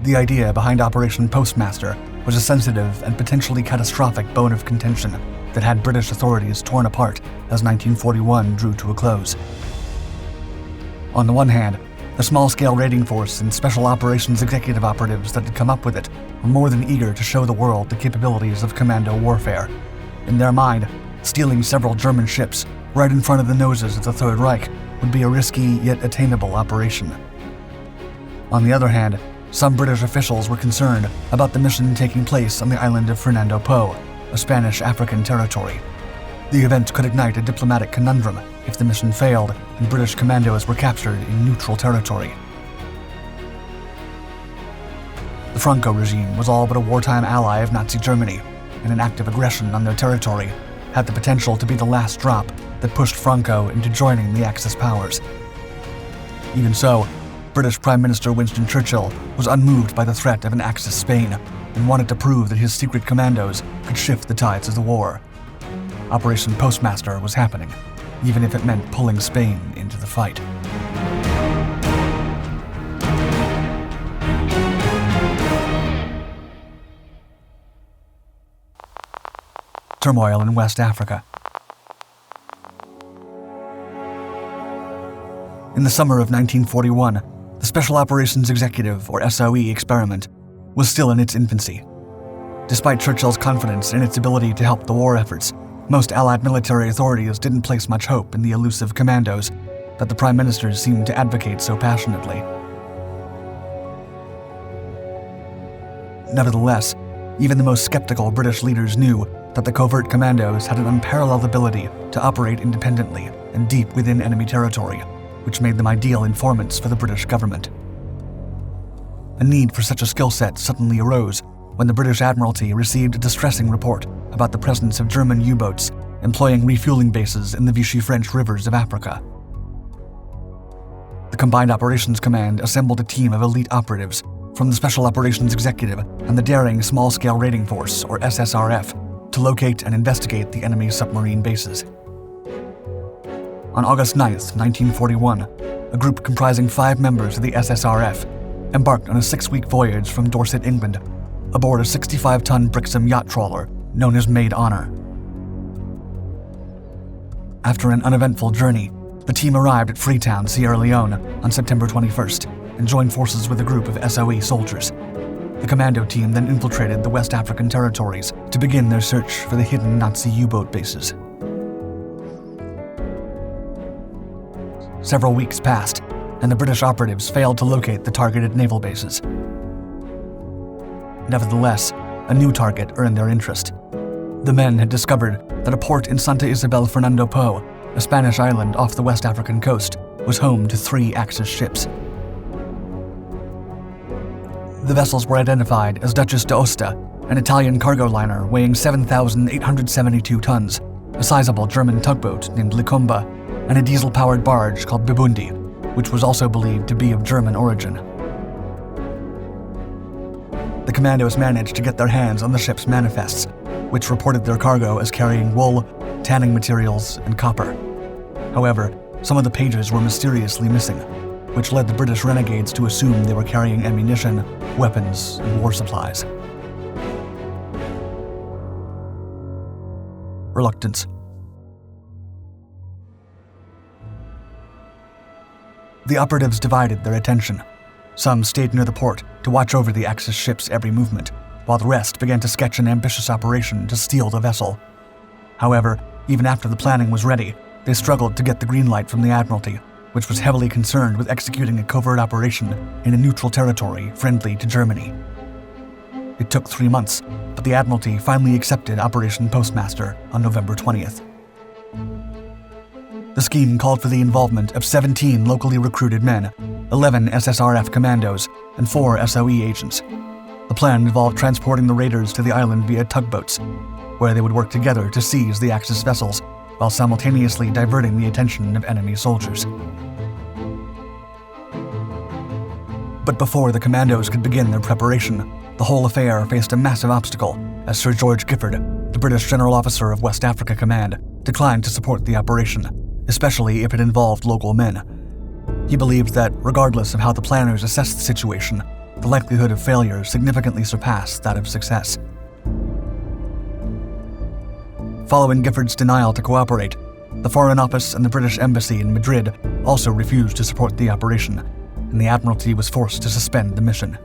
The idea behind Operation Postmaster was a sensitive and potentially catastrophic bone of contention that had British authorities torn apart as 1941 drew to a close. On the one hand, the small-scale raiding force and special operations executive operatives that had come up with it were more than eager to show the world the capabilities of commando warfare. In their mind, stealing several German ships right in front of the noses of the Third Reich would be a risky yet attainable operation. On the other hand, some British officials were concerned about the mission taking place on the island of Fernando Po, a Spanish African territory. The event could ignite a diplomatic conundrum if the mission failed and British commandos were captured in neutral territory. The Franco regime was all but a wartime ally of Nazi Germany, and an act of aggression on their territory had the potential to be the last drop that pushed Franco into joining the Axis powers. Even so, British Prime Minister Winston Churchill was unmoved by the threat of an Axis Spain and wanted to prove that his secret commandos could shift the tides of the war. Operation Postmaster was happening, even if it meant pulling Spain into the fight. Turmoil in West Africa. In the summer of 1941, the Special Operations Executive, or SOE, experiment was still in its infancy. Despite Churchill's confidence in its ability to help the war efforts, most Allied military authorities didn't place much hope in the elusive commandos that the Prime Ministers seemed to advocate so passionately. Nevertheless, even the most skeptical British leaders knew that the covert commandos had an unparalleled ability to operate independently and deep within enemy territory, which made them ideal informants for the British government. A need for such a skill set suddenly arose when the British Admiralty received a distressing report about the presence of German U-boats employing refueling bases in the Vichy French rivers of Africa. The Combined Operations Command assembled a team of elite operatives from the Special Operations Executive and the daring Small-Scale Raiding Force, or SSRF, to locate and investigate the enemy's submarine bases. On August 9, 1941, a group comprising 5 members of the SSRF embarked on a 6-week voyage from Dorset, England, aboard a 65-ton Brixham yacht trawler known as Maid Honor. After an uneventful journey, the team arrived at Freetown, Sierra Leone on September 21st and joined forces with a group of SOE soldiers. The commando team then infiltrated the West African territories to begin their search for the hidden Nazi U-boat bases. Several weeks passed, and the British operatives failed to locate the targeted naval bases. Nevertheless, a new target earned their interest. The men had discovered that a port in Santa Isabel Fernando Po, a Spanish island off the West African coast, was home to 3 Axis ships. The vessels were identified as Duchess d'Aosta, an Italian cargo liner weighing 7,872 tons, a sizable German tugboat named Licomba, and a diesel-powered barge called Bibundi, which was also believed to be of German origin. The commandos managed to get their hands on the ship's manifests, which reported their cargo as carrying wool, tanning materials, and copper. However, some of the pages were mysteriously missing, which led the British renegades to assume they were carrying ammunition, weapons, and war supplies. Reluctance. The operatives divided their attention. Some stayed near the port to watch over the Axis ship's every movement, while the rest began to sketch an ambitious operation to steal the vessel. However, even after the planning was ready, they struggled to get the green light from the Admiralty, which was heavily concerned with executing a covert operation in a neutral territory friendly to Germany. It took 3 months, but the Admiralty finally accepted Operation Postmaster on November 20th. The scheme called for the involvement of 17 locally recruited men, 11 SSRF commandos, and 4 SOE agents. The plan involved transporting the raiders to the island via tugboats, where they would work together to seize the Axis vessels while simultaneously diverting the attention of enemy soldiers. But before the commandos could begin their preparation, the whole affair faced a massive obstacle as Sir George Gifford, the British General Officer of West Africa Command, declined to support the operation, especially if it involved local men. He believed that, regardless of how the planners assessed the situation, the likelihood of failure significantly surpassed that of success. Following Gifford's denial to cooperate, the Foreign Office and the British Embassy in Madrid also refused to support the operation, and the Admiralty was forced to suspend the mission.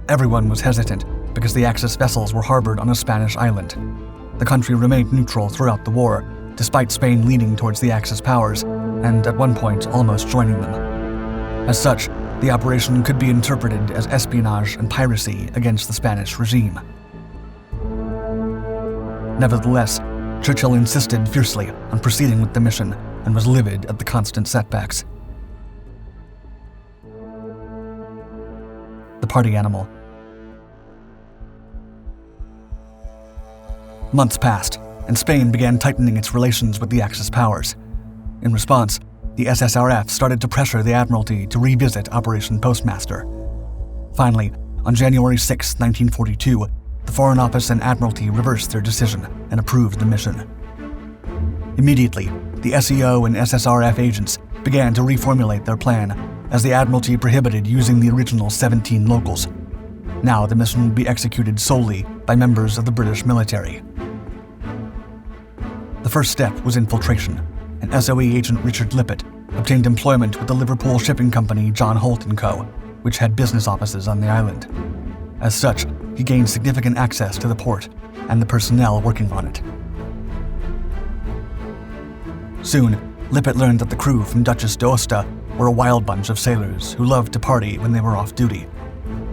Everyone was hesitant because the Axis vessels were harbored on a Spanish island. The country remained neutral throughout the war, despite Spain leaning towards the Axis powers, and at one point almost joining them. As such, the operation could be interpreted as espionage and piracy against the Spanish regime. Nevertheless, Churchill insisted fiercely on proceeding with the mission and was livid at the constant setbacks. The party animal. Months passed, and Spain began tightening its relations with the Axis powers. In response, the SSRF started to pressure the Admiralty to revisit Operation Postmaster. Finally, on January 6, 1942, the Foreign Office and Admiralty reversed their decision and approved the mission. Immediately, the SEO and SSRF agents began to reformulate their plan, as the Admiralty prohibited using the original 17 locals. Now the mission would be executed solely by members of the British military. The first step was infiltration, and SOE agent Richard Lippett obtained employment with the Liverpool shipping company John Holt & Co., which had business offices on the island. As such, he gained significant access to the port and the personnel working on it. Soon, Lippett learned that the crew from Duchess d'Aosta were a wild bunch of sailors who loved to party when they were off duty.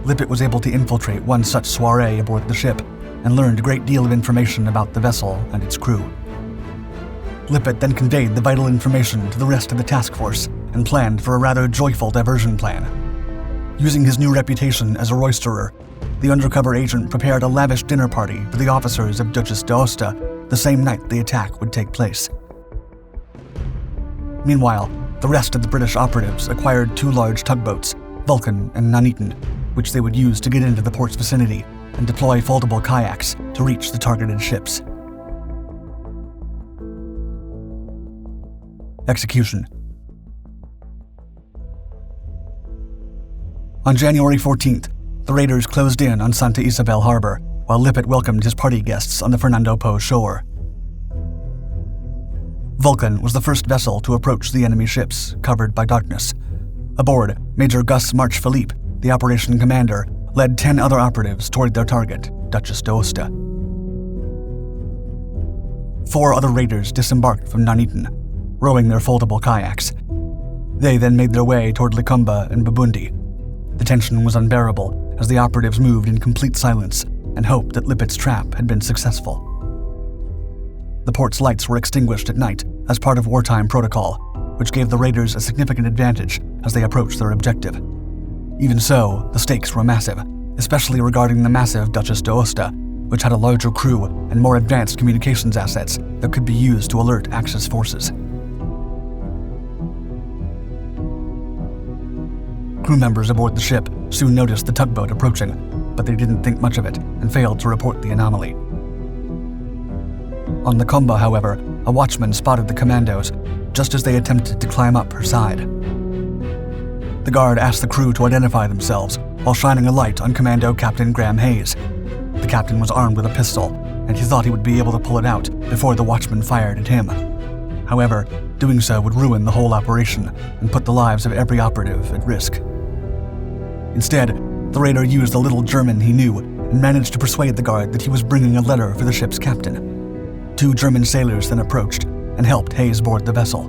Lippett was able to infiltrate one such soiree aboard the ship and learned a great deal of information about the vessel and its crew. Lippett then conveyed the vital information to the rest of the task force and planned for a rather joyful diversion plan. Using his new reputation as a roisterer, the undercover agent prepared a lavish dinner party for the officers of Duchess d'Aosta the same night the attack would take place. Meanwhile, the rest of the British operatives acquired 2 large tugboats, Vulcan and Nuneaton, which they would use to get into the port's vicinity and deploy foldable kayaks to reach the targeted ships. Execution. On January 14th, the raiders closed in on Santa Isabel Harbor, while Lippett welcomed his party guests on the Fernando Po shore. Vulcan was the first vessel to approach the enemy ships, covered by darkness. Aboard, Major Gus March Philippe, the operation commander, led 10 other operatives toward their target, Duchess d'Aosta. 4 other raiders disembarked from Nuneaton, rowing their foldable kayaks. They then made their way toward Licumba and Babundi. The tension was unbearable as the operatives moved in complete silence and hoped that Lippett's trap had been successful. The port's lights were extinguished at night as part of wartime protocol, which gave the raiders a significant advantage as they approached their objective. Even so, the stakes were massive, especially regarding the massive Duchess d'Aosta, which had a larger crew and more advanced communications assets that could be used to alert Axis forces. Crew members aboard the ship soon noticed the tugboat approaching, but they didn't think much of it and failed to report the anomaly. On Licumba, however, a watchman spotted the commandos just as they attempted to climb up her side. The guard asked the crew to identify themselves while shining a light on Commando Captain Graham Hayes. The captain was armed with a pistol, and he thought he would be able to pull it out before the watchman fired at him. However, doing so would ruin the whole operation and put the lives of every operative at risk. Instead, the raider used a little German he knew and managed to persuade the guard that he was bringing a letter for the ship's captain. 2 German sailors then approached and helped Hayes board the vessel.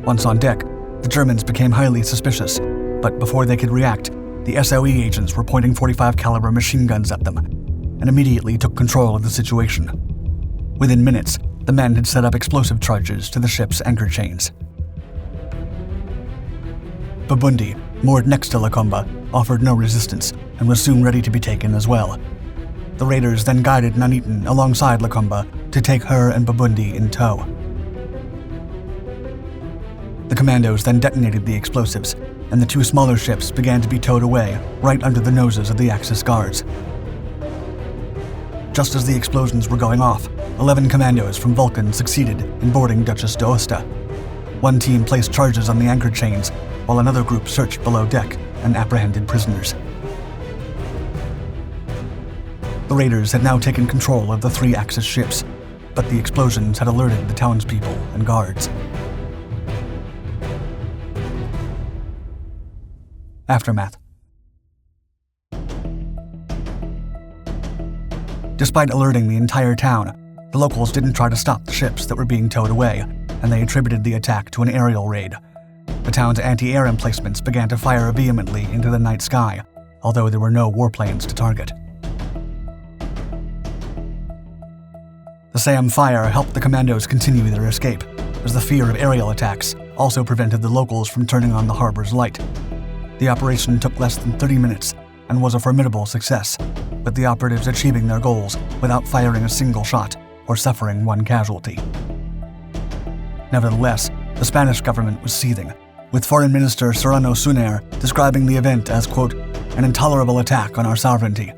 Once on deck, the Germans became highly suspicious, but before they could react, the SOE agents were pointing .45 caliber machine guns at them and immediately took control of the situation. Within minutes, the men had set up explosive charges to the ship's anchor chains. Babundi, moored next to Licumba, offered no resistance and was soon ready to be taken as well. The raiders then guided Nuneaton alongside Licumba to take her and Babundi in tow. The commandos then detonated the explosives, and the 2 smaller ships began to be towed away right under the noses of the Axis guards. Just as the explosions were going off, 11 commandos from Vulcan succeeded in boarding Duchess d'Aosta. One team placed charges on the anchor chains, while another group searched below deck and apprehended prisoners. The raiders had now taken control of the 3 Axis ships, but the explosions had alerted the townspeople and guards. Aftermath. Despite alerting the entire town, the locals didn't try to stop the ships that were being towed away, and they attributed the attack to an aerial raid. The town's anti-air emplacements began to fire vehemently into the night sky, although there were no warplanes to target. The SAM fire helped the commandos continue their escape, as the fear of aerial attacks also prevented the locals from turning on the harbor's light. The operation took less than 30 minutes and was a formidable success, with the operatives achieving their goals without firing a single shot or suffering one casualty. Nevertheless, the Spanish government was seething, with Foreign Minister Serrano Suner describing the event as, quote, an intolerable attack on our sovereignty.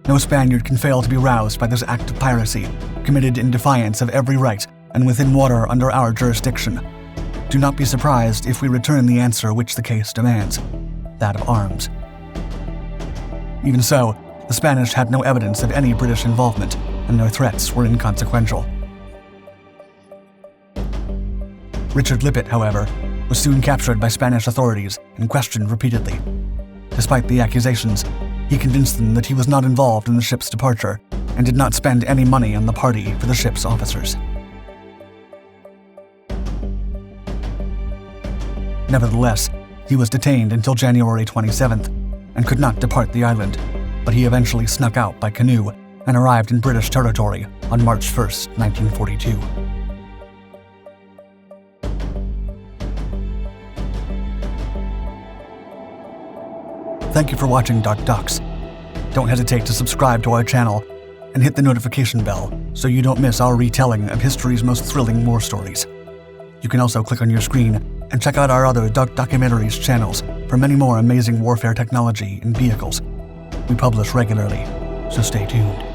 No Spaniard can fail to be roused by this act of piracy, committed in defiance of every right and within water under our jurisdiction. Do not be surprised if we return the answer which the case demands, that of arms. Even so, the Spanish had no evidence of any British involvement, and their threats were inconsequential. Richard Lippett, however, was soon captured by Spanish authorities and questioned repeatedly. Despite the accusations, he convinced them that he was not involved in the ship's departure and did not spend any money on the party for the ship's officers. Nevertheless, he was detained until January 27th and could not depart the island, but he eventually snuck out by canoe and arrived in British territory on March 1st, 1942. Thank you for watching Dark Ducks. Don't hesitate to subscribe to our channel and hit the notification bell so you don't miss our retelling of history's most thrilling war stories. You can also click on your screen and check out our other Dark Documentaries channels for many more amazing warfare technology and vehicles. We publish regularly, so stay tuned.